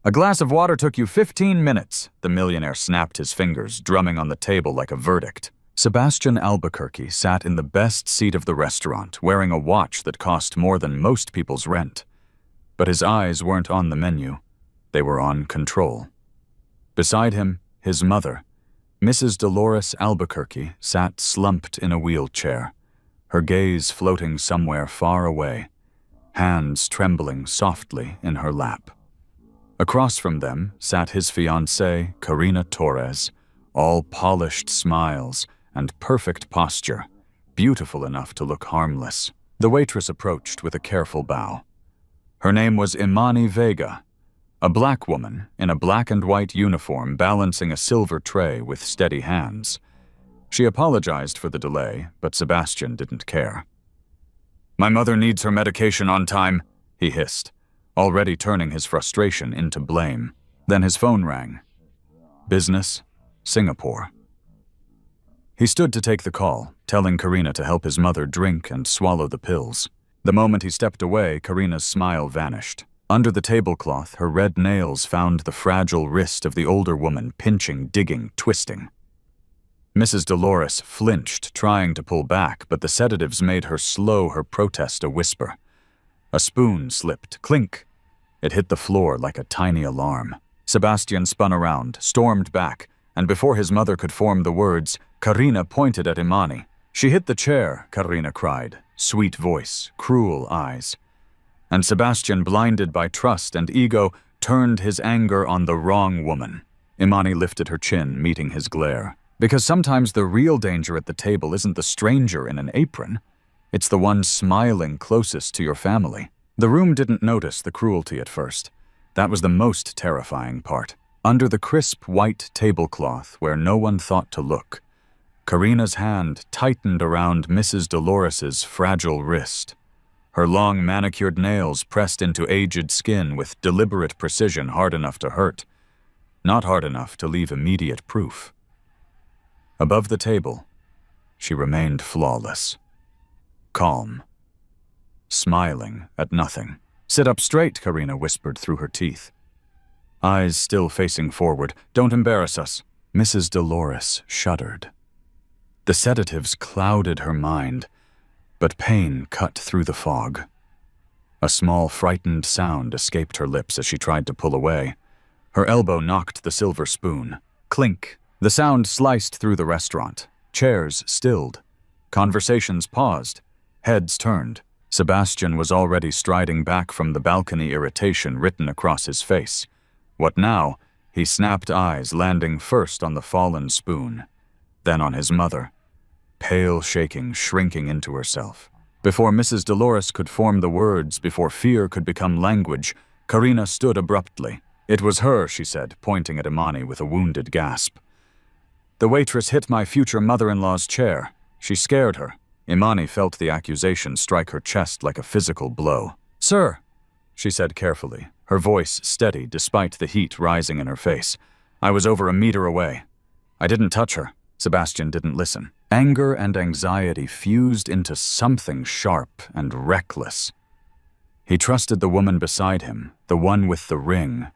A glass of water took you 15 minutes, the millionaire snapped his fingers, drumming on the table like a verdict. Sebastian Albuquerque sat in the best seat of the restaurant, wearing a watch that cost more than most people's rent. But his eyes weren't on the menu. They were on control. Beside him, his mother, Mrs. Dolores Albuquerque, sat slumped in a wheelchair, her gaze floating somewhere far away, hands trembling softly in her lap. Across from them sat his fiancée, Karina Torres, all polished smiles and perfect posture, beautiful enough to look harmless. The waitress approached with a careful bow. Her name was Imani Vega, a black woman in a black and white uniform balancing a silver tray with steady hands. She apologized for the delay, but Sebastian didn't care. "My mother needs her medication on time," he hissed, already turning his frustration into blame. Then his phone rang. Business, Singapore. He stood to take the call, telling Karina to help his mother drink and swallow the pills. The moment he stepped away, Karina's smile vanished. Under the tablecloth, her red nails found the fragile wrist of the older woman, pinching, digging, twisting. Mrs. Dolores flinched, trying to pull back, but the sedatives made her slow her protest a whisper. A spoon slipped, clink. It hit the floor like a tiny alarm. Sebastian spun around, stormed back, and before his mother could form the words, Karina pointed at Imani. "She hit the chair," Karina cried, sweet voice, cruel eyes. And Sebastian, blinded by trust and ego, turned his anger on the wrong woman. Imani lifted her chin, meeting his glare. Because sometimes the real danger at the table isn't the stranger in an apron. It's the one smiling closest to your family. The room didn't notice the cruelty at first. That was the most terrifying part. Under the crisp white tablecloth where no one thought to look, Karina's hand tightened around Mrs. Dolores's fragile wrist. Her long manicured nails pressed into aged skin with deliberate precision, hard enough to hurt, not hard enough to leave immediate proof. Above the table, she remained flawless. Calm. Smiling at nothing. "Sit up straight," Karina whispered through her teeth. Eyes still facing forward. "Don't embarrass us." Mrs. Dolores shuddered. The sedatives clouded her mind, but pain cut through the fog. A small, frightened sound escaped her lips as she tried to pull away. Her elbow knocked the silver spoon. Clink. The sound sliced through the restaurant. Chairs stilled. Conversations paused. Heads turned. Sebastian was already striding back from the balcony, irritation written across his face. What now? He snapped eyes, landing first on the fallen spoon, then on his mother. Pale, shaking, shrinking into herself. Before Mrs. Dolores could form the words, before fear could become language, Karina stood abruptly. "It was her," she said, pointing at Imani with a wounded gasp. "The waitress hit my future mother-in-law's chair. She scared her." Imani felt the accusation strike her chest like a physical blow. "Sir," she said carefully, her voice steady despite the heat rising in her face. "I was over a meter away. I didn't touch her." Sebastian didn't listen. Anger and anxiety fused into something sharp and reckless. He trusted the woman beside him, the one with the ring,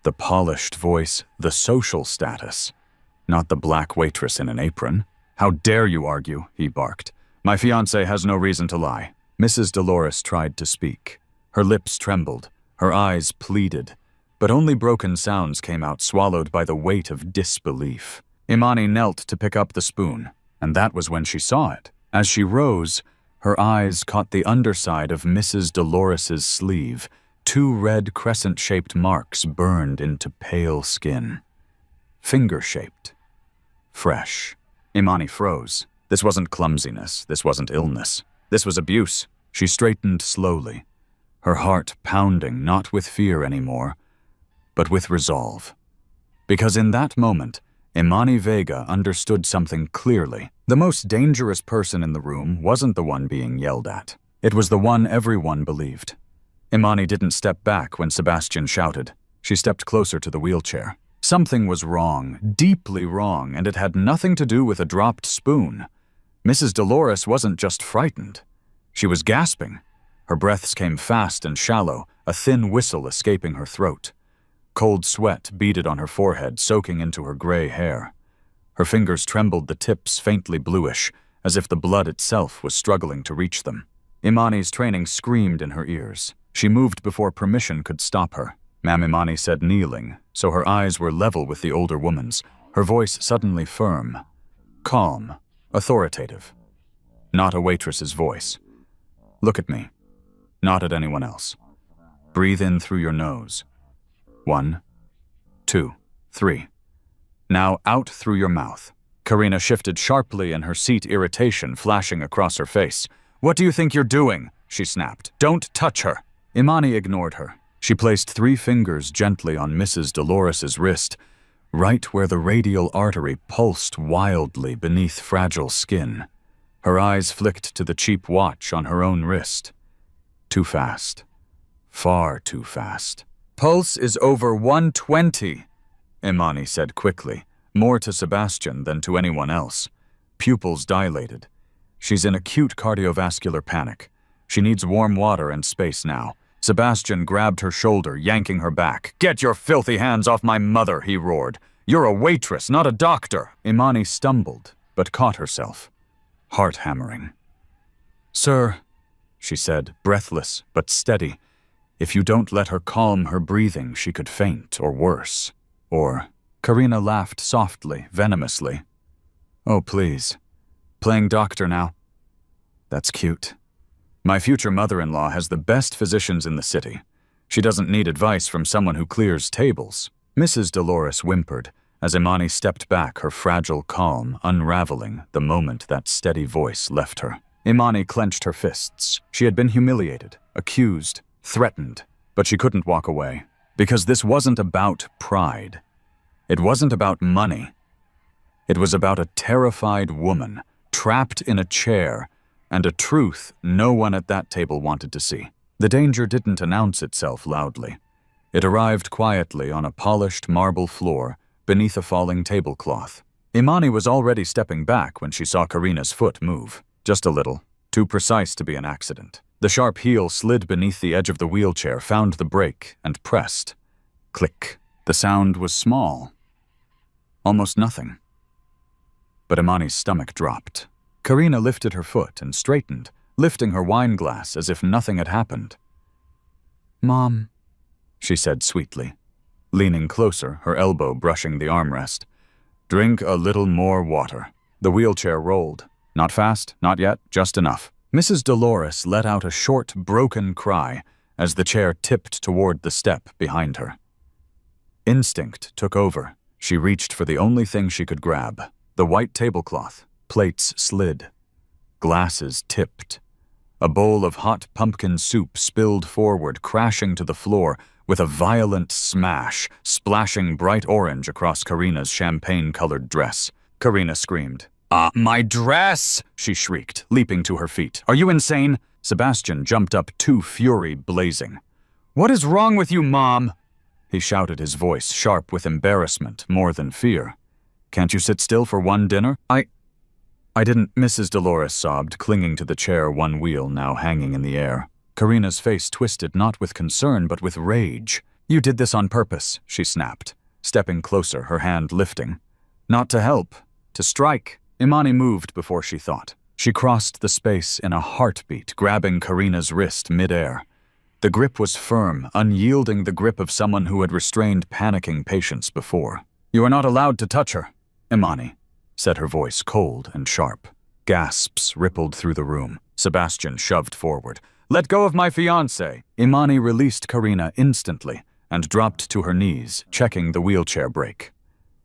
the polished voice, the social status, not the black waitress in an apron. "How dare you argue?" he barked. "My fiancé has no reason to lie." Mrs. Dolores tried to speak. Her lips trembled, her eyes pleaded, but only broken sounds came out, swallowed by the weight of disbelief. Imani knelt to pick up the spoon, and that was when she saw it. As she rose, her eyes caught the underside of Mrs. Dolores's sleeve, 2 red crescent-shaped marks burned into pale skin. Finger-shaped. Fresh. Imani froze. This wasn't clumsiness, this wasn't illness. This was abuse. She straightened slowly, her heart pounding not with fear anymore, but with resolve. Because in that moment, Imani Vega understood something clearly. The most dangerous person in the room wasn't the one being yelled at. It was the one everyone believed. Imani didn't step back when Sebastian shouted. She stepped closer to the wheelchair. Something was wrong, deeply wrong, and it had nothing to do with a dropped spoon. Mrs. Dolores wasn't just frightened. She was gasping. Her breaths came fast and shallow, a thin whistle escaping her throat. Cold sweat beaded on her forehead, soaking into her gray hair. Her fingers trembled, the tips faintly bluish, as if the blood itself was struggling to reach them. Imani's training screamed in her ears. She moved before permission could stop her. Ma'am, Imani said, kneeling, so her eyes were level with the older woman's, her voice suddenly firm, calm, authoritative. Not a waitress's voice. Look at me, not at anyone else. Breathe in through your nose. 1, 2, 3. Now out through your mouth. Karina shifted sharply in her seat, irritation flashing across her face. What do you think you're doing? She snapped. Don't touch her. Imani ignored her. She placed 3 fingers gently on Mrs. Dolores's wrist, right where the radial artery pulsed wildly beneath fragile skin. Her eyes flicked to the cheap watch on her own wrist. Too fast. Far too fast. Pulse is over 120, Imani said quickly, more to Sebastian than to anyone else. Pupils dilated. She's in acute cardiovascular panic. She needs warm water and space now. Sebastian grabbed her shoulder, yanking her back. Get your filthy hands off my mother, he roared. You're a waitress, not a doctor. Imani stumbled, but caught herself. Heart hammering. Sir, she said, breathless but steady. If you don't let her calm her breathing, she could faint, or worse. Or... Karina laughed softly, venomously. Oh, please. Playing doctor now? That's cute. My future mother-in-law has the best physicians in the city. She doesn't need advice from someone who clears tables. Mrs. Dolores whimpered as Imani stepped back, her fragile calm unraveling the moment that steady voice left her. Imani clenched her fists. She had been humiliated, accused, threatened, but she couldn't walk away. Because this wasn't about pride. It wasn't about money. It was about a terrified woman, trapped in a chair, and a truth no one at that table wanted to see. The danger didn't announce itself loudly. It arrived quietly on a polished marble floor beneath a falling tablecloth. Imani was already stepping back when she saw Karina's foot move. Just a little, too precise to be an accident. The sharp heel slid beneath the edge of the wheelchair, found the brake, and pressed. Click. The sound was small. Almost nothing. But Imani's stomach dropped. Karina lifted her foot and straightened, lifting her wine glass as if nothing had happened. Mom, she said sweetly, leaning closer, her elbow brushing the armrest. Drink a little more water. The wheelchair rolled. Not fast, not yet, just enough. Mrs. Dolores let out a short, broken cry as the chair tipped toward the step behind her. Instinct took over. She reached for the only thing she could grab, the white tablecloth. Plates slid. Glasses tipped. A bowl of hot pumpkin soup spilled forward, crashing to the floor with a violent smash, splashing bright orange across Karina's champagne-colored dress. Karina screamed. My dress! She shrieked, leaping to her feet. Are you insane? Sebastian jumped up, too, fury blazing. What is wrong with you, Mom? He shouted, his voice sharp with embarrassment more than fear. Can't you sit still for one dinner? I didn't, Mrs. Dolores sobbed, clinging to the chair, one wheel now hanging in the air. Karina's face twisted not with concern but with rage. You did this on purpose, she snapped, stepping closer, her hand lifting. Not to help, to strike. Imani moved before she thought. She crossed the space in a heartbeat, grabbing Karina's wrist midair. The grip was firm, unyielding, the grip of someone who had restrained panicking patients before. You are not allowed to touch her, Imani, said her voice cold and sharp. Gasps rippled through the room. Sebastian shoved forward. Let go of my fiancé. Imani released Karina instantly and dropped to her knees, checking the wheelchair brake.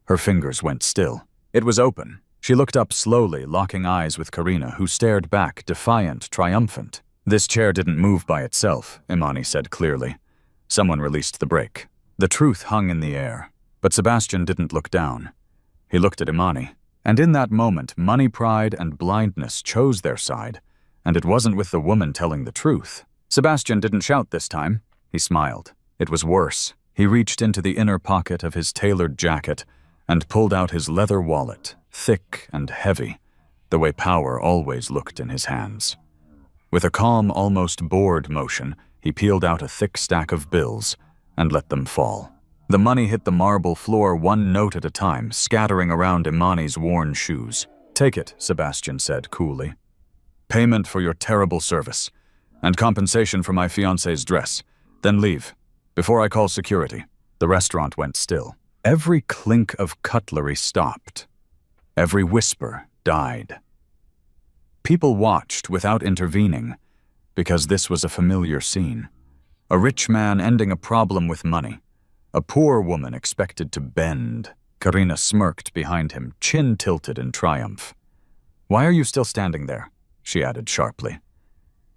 Her fingers went still. It was open. She looked up slowly, locking eyes with Karina, who stared back, defiant, triumphant. This chair didn't move by itself, Imani said clearly. Someone released the brake. The truth hung in the air, but Sebastian didn't look down. He looked at Imani, and in that moment, money pride and blindness chose their side, and it wasn't with the woman telling the truth. Sebastian didn't shout this time. He smiled. It was worse. He reached into the inner pocket of his tailored jacket and pulled out his leather wallet, thick and heavy, the way power always looked in his hands. With a calm, almost bored motion, he peeled out a thick stack of bills and let them fall. The money hit the marble floor one note at a time, scattering around Imani's worn shoes. "Take it," Sebastian said coolly. "Payment for your terrible service, and compensation for my fiancé's dress. Then leave, before I call security." The restaurant went still. Every clink of cutlery stopped. Every whisper died. People watched without intervening, because this was a familiar scene. A rich man ending a problem with money. A poor woman expected to bend. Karina smirked behind him, chin tilted in triumph. "Why are you still standing there?" she added sharply.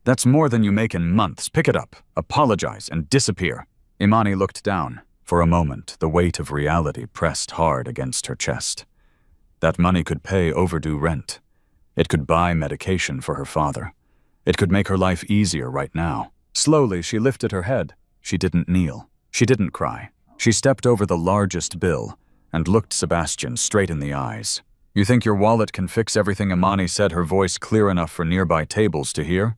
"That's more than you make in months. Pick it up, apologize, and disappear." Imani looked down. For a moment, the weight of reality pressed hard against her chest. That money could pay overdue rent. It could buy medication for her father. It could make her life easier right now. Slowly, she lifted her head. She didn't kneel. She didn't cry. She stepped over the largest bill and looked Sebastian straight in the eyes. "You think your wallet can fix everything?" Imani said, her voice clear enough for nearby tables to hear.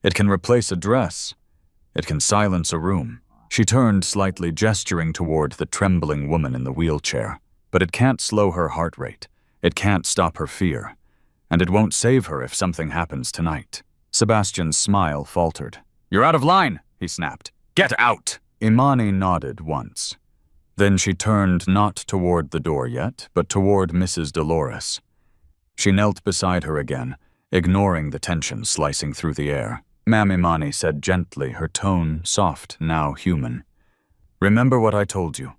"It can replace a dress. It can silence a room." She turned slightly, gesturing toward the trembling woman in the wheelchair. "But it can't slow her heart rate. It can't stop her fear. And it won't save her if something happens tonight." Sebastian's smile faltered. "You're out of line," he snapped. "Get out!" Imani nodded once. Then she turned not toward the door yet, but toward Mrs. Dolores. She knelt beside her again, ignoring the tension slicing through the air. "Ma'am," Imani said gently, her tone soft, now human. "Remember what I told you.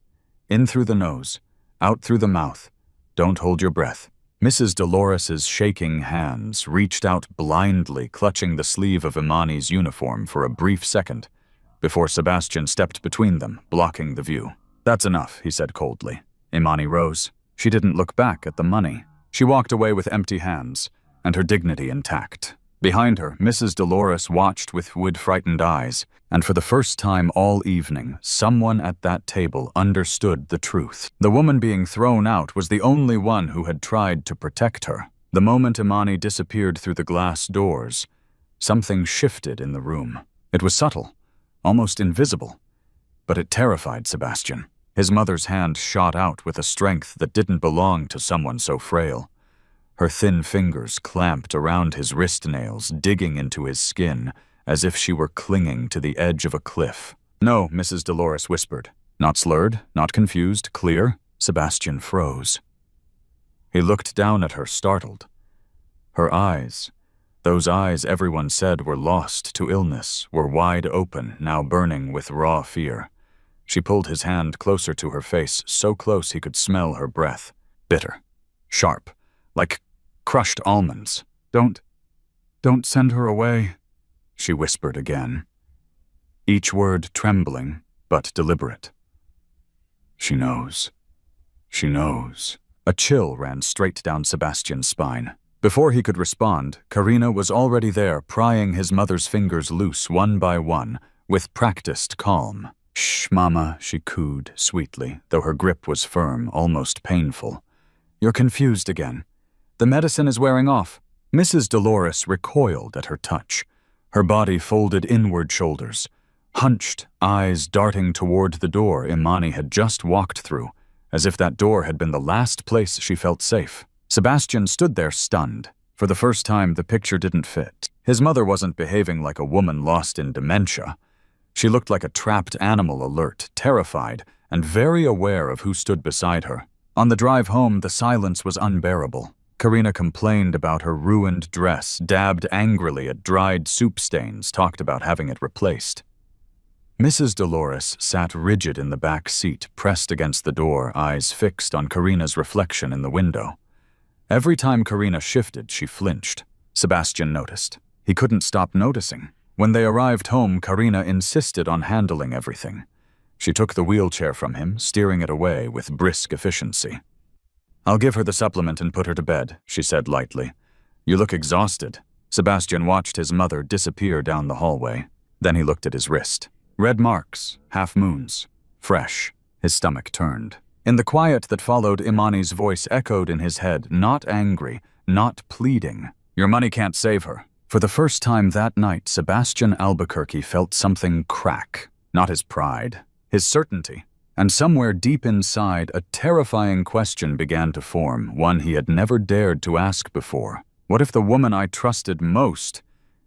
In through the nose, out through the mouth. Don't hold your breath." Mrs. Dolores's shaking hands reached out blindly, clutching the sleeve of Imani's uniform for a brief second, before Sebastian stepped between them, blocking the view. "That's enough," he said coldly. Imani rose. She didn't look back at the money. She walked away with empty hands, and her dignity intact. Behind her, Mrs. Dolores watched with frightened eyes, and for the first time all evening, someone at that table understood the truth. The woman being thrown out was the only one who had tried to protect her. The moment Imani disappeared through the glass doors, something shifted in the room. It was subtle, almost invisible, but it terrified Sebastian. His mother's hand shot out with a strength that didn't belong to someone so frail. Her thin fingers clamped around his wrist nails, digging into his skin, as if she were clinging to the edge of a cliff. "No," Mrs. Dolores whispered. Not slurred, not confused, clear. Sebastian froze. He looked down at her, startled. Her eyes, those eyes everyone said were lost to illness, were wide open, now burning with raw fear. She pulled his hand closer to her face, so close he could smell her breath. Bitter, sharp, like crushed almonds. Don't send her away," she whispered again, each word trembling but deliberate. She knows. She knows." A chill ran straight down Sebastian's spine. Before he could respond, Karina was already there, prying his mother's fingers loose one by one, with practiced calm. "Shh, Mama," she cooed sweetly, though her grip was firm, almost painful. "You're confused again. The medicine is wearing off." Mrs. Dolores recoiled at her touch, her body folded inward, shoulders, hunched, eyes darting toward the door Imani had just walked through, as if that door had been the last place she felt safe. Sebastian stood there stunned. For the first time, the picture didn't fit. His mother wasn't behaving like a woman lost in dementia. She looked like a trapped animal, alert, terrified, and very aware of who stood beside her. On the drive home, the silence was unbearable. Karina complained about her ruined dress, dabbed angrily at dried soup stains, talked about having it replaced. Mrs. Dolores sat rigid in the back seat, pressed against the door, eyes fixed on Karina's reflection in the window. Every time Karina shifted, she flinched. Sebastian noticed. He couldn't stop noticing. When they arrived home, Karina insisted on handling everything. She took the wheelchair from him, steering it away with brisk efficiency. "I'll give her the supplement and put her to bed," she said lightly. "You look exhausted." Sebastian watched his mother disappear down the hallway. Then he looked at his wrist. Red marks, half moons, fresh. His stomach turned. In the quiet that followed, Imani's voice echoed in his head, not angry, not pleading. "Your money can't save her." For the first time that night, Sebastian Albuquerque felt something crack. Not his pride, his certainty. And somewhere deep inside, a terrifying question began to form, one he had never dared to ask before. What if the woman I trusted most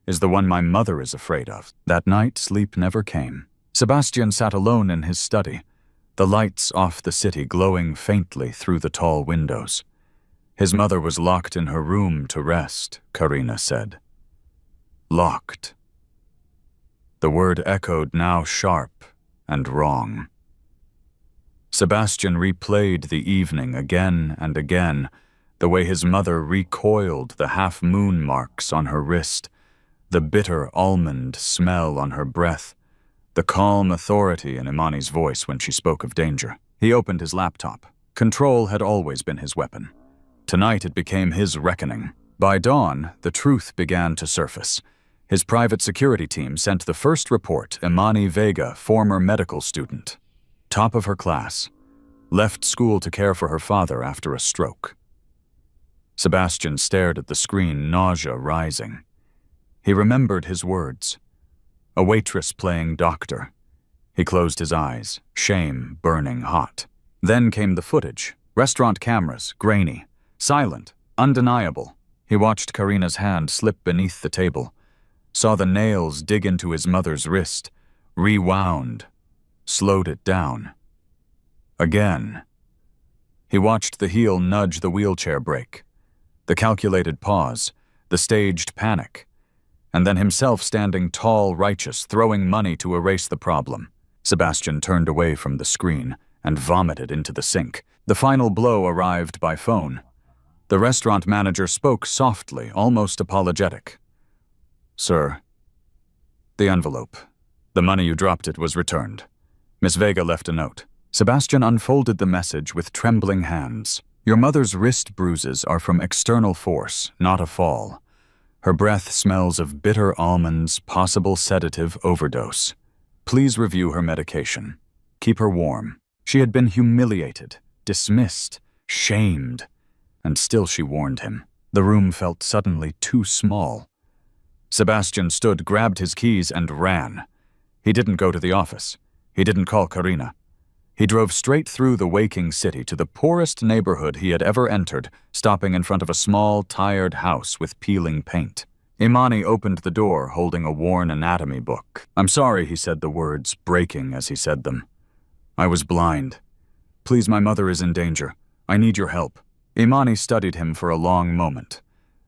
is the one my mother is afraid of? That night, sleep never came. Sebastian sat alone in his study, the lights off the city glowing faintly through the tall windows. His mother was locked in her room to rest, Karina said. Locked. The word echoed now sharp and wrong. Sebastian replayed the evening again and again, the way his mother recoiled the half-moon marks on her wrist, the bitter almond smell on her breath, the calm authority in Imani's voice when she spoke of danger. He opened his laptop. Control had always been his weapon. Tonight it became his reckoning. By dawn, the truth began to surface. His private security team sent the first report. Imani Vega, former medical student, top of her class, left school to care for her father after a stroke. Sebastian stared at the screen, nausea rising. He remembered his words. A waitress playing doctor. He closed his eyes, shame burning hot. Then came the footage. Restaurant cameras, grainy, silent, undeniable. He watched Karina's hand slip beneath the table, saw the nails dig into his mother's wrist, rewound, slowed it down. Again. He watched the heel nudge the wheelchair brake, the calculated pause, the staged panic, and then himself standing tall, righteous, throwing money to erase the problem. Sebastian turned away from the screen and vomited into the sink. The final blow arrived by phone. The restaurant manager spoke softly, almost apologetic. Sir, the envelope. The money you dropped it was returned. Miss Vega left a note. Sebastian unfolded the message with trembling hands. Your mother's wrist bruises are from external force, not a fall. Her breath smells of bitter almonds, possible sedative overdose. Please review her medication. Keep her warm. She had been humiliated, dismissed, shamed, and still she warned him. The room felt suddenly too small. Sebastian stood, grabbed his keys, and ran. He didn't go to the office. He didn't call Karina. He drove straight through the waking city to the poorest neighborhood he had ever entered, stopping in front of a small, tired house with peeling paint. Imani opened the door, holding a worn anatomy book. I'm sorry, he said, the words breaking as he said them. I was blind. Please, my mother is in danger. I need your help. Imani studied him for a long moment.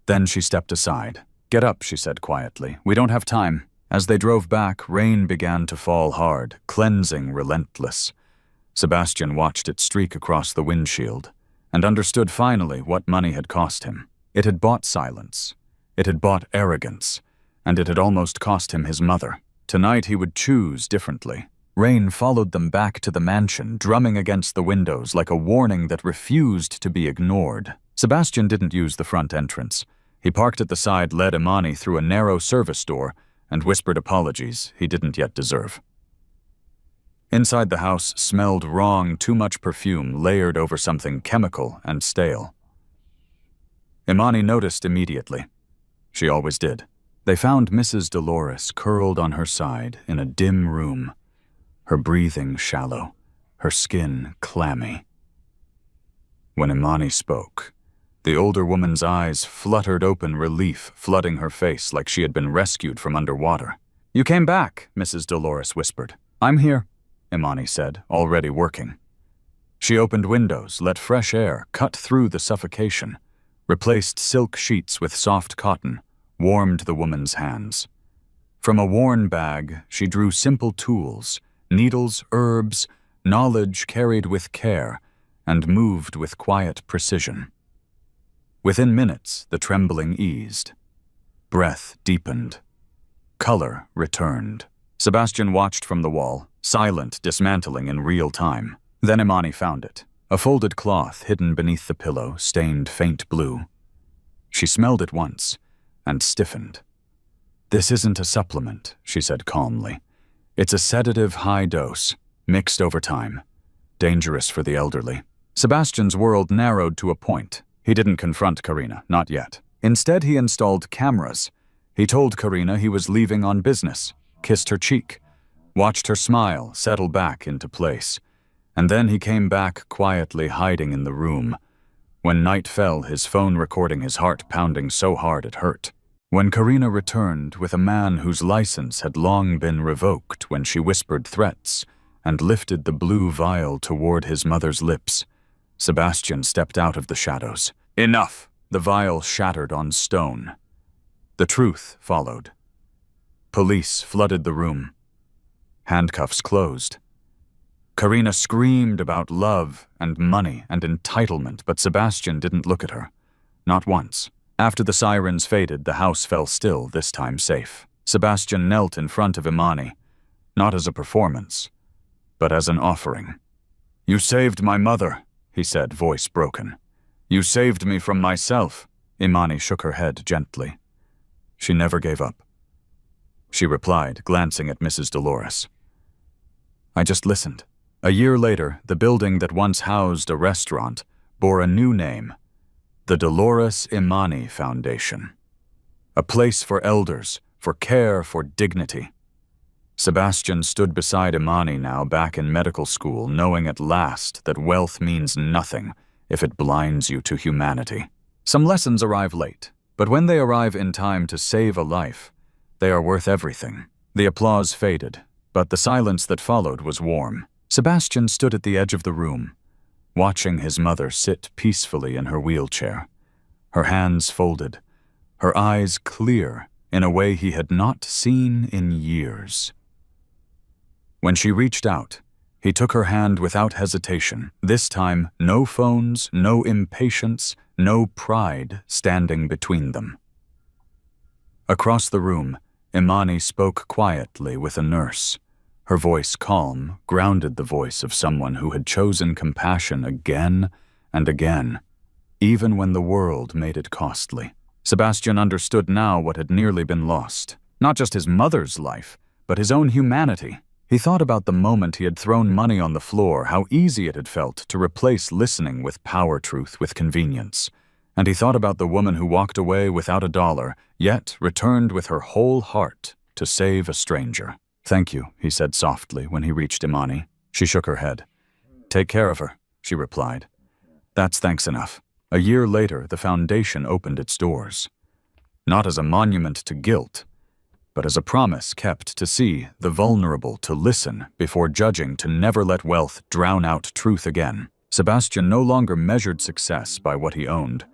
Then she stepped aside. Get up, she said quietly. We don't have time. As they drove back, rain began to fall hard, cleansing, relentless. Sebastian watched it streak across the windshield and understood finally what money had cost him. It had bought silence. It had bought arrogance. And it had almost cost him his mother. Tonight he would choose differently. Rain followed them back to the mansion, drumming against the windows like a warning that refused to be ignored. Sebastian didn't use the front entrance. He parked at the side, led Imani through a narrow service door, and whispered apologies he didn't yet deserve. Inside the house smelled wrong, too much perfume layered over something chemical and stale. Imani noticed immediately. She always did. They found Mrs. Dolores curled on her side in a dim room, her breathing shallow, her skin clammy. When Imani spoke, the older woman's eyes fluttered open, relief flooding her face like she had been rescued from underwater. You came back, Mrs. Dolores whispered. I'm here, Imani said, already working. She opened windows, let fresh air cut through the suffocation, replaced silk sheets with soft cotton, warmed the woman's hands. From a worn bag, she drew simple tools, needles, herbs, knowledge carried with care, and moved with quiet precision. Within minutes, the trembling eased. Breath deepened. Color returned. Sebastian watched from the wall, silent, dismantling in real time. Then Imani found it. A folded cloth hidden beneath the pillow, stained faint blue. She smelled it once, and stiffened. This isn't a supplement, she said calmly. It's a sedative high dose, mixed over time. Dangerous for the elderly. Sebastian's world narrowed to a point. He didn't confront Karina, not yet. Instead, he installed cameras. He told Karina he was leaving on business, kissed her cheek, watched her smile settle back into place, And then he came back quietly, hiding in the room. When night fell, his phone recording his heart pounding so hard it hurt. When Karina returned with a man whose license had long been revoked when she whispered threats and lifted the blue vial toward his mother's lips, Sebastian stepped out of the shadows. Enough! The vial shattered on stone. The truth followed. Police flooded the room. Handcuffs closed. Karina screamed about love and money and entitlement, but Sebastian didn't look at her. Not once. After the sirens faded, the house fell still, this time safe. Sebastian knelt in front of Imani, not as a performance, but as an offering. "You saved my mother," he said, voice broken. "You saved me from myself." Imani shook her head gently. "She never gave up," she replied, glancing at Mrs. Dolores. "I just listened." A year later, the building that once housed a restaurant bore a new name, the Dolores Imani Foundation. A place for elders, for care, for dignity. Sebastian stood beside Imani now, back in medical school, knowing at last that wealth means nothing if it blinds you to humanity. Some lessons arrive late, but when they arrive in time to save a life, they are worth everything. The applause faded, but the silence that followed was warm. Sebastian stood at the edge of the room, watching his mother sit peacefully in her wheelchair, her hands folded, her eyes clear in a way he had not seen in years. When she reached out, he took her hand without hesitation. This time, no phones, no impatience, no pride standing between them. Across the room, Imani spoke quietly with a nurse. Her voice, calm, grounded the voice of someone who had chosen compassion again and again, even when the world made it costly. Sebastian understood now what had nearly been lost. Not just his mother's life, but his own humanity. He thought about the moment he had thrown money on the floor, how easy it had felt to replace listening with power truth with convenience. And he thought about the woman who walked away without a dollar, yet returned with her whole heart to save a stranger. "Thank you," he said softly when he reached Imani. She shook her head. "Take care of her," she replied. "That's thanks enough." A year later, the foundation opened its doors. Not as a monument to guilt, but as a promise kept to see the vulnerable, to listen before judging, to never let wealth drown out truth again. Sebastian no longer measured success by what he owned.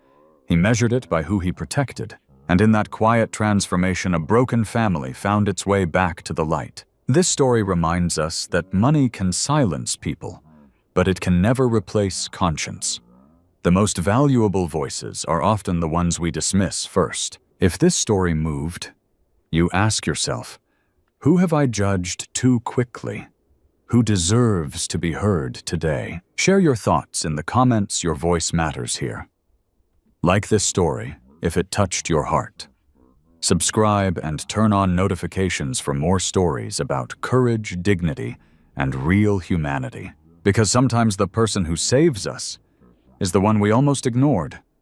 He measured it by who he protected. And in that quiet transformation, a broken family found its way back to the light. This story reminds us that money can silence people, but it can never replace conscience. The most valuable voices are often the ones we dismiss first. If this story moved, you ask yourself, who have I judged too quickly? Who deserves to be heard today? Share your thoughts in the comments. Your voice matters here. Like this story if it touched your heart. Subscribe and turn on notifications for more stories about courage, dignity, and real humanity. Because sometimes the person who saves us is the one we almost ignored.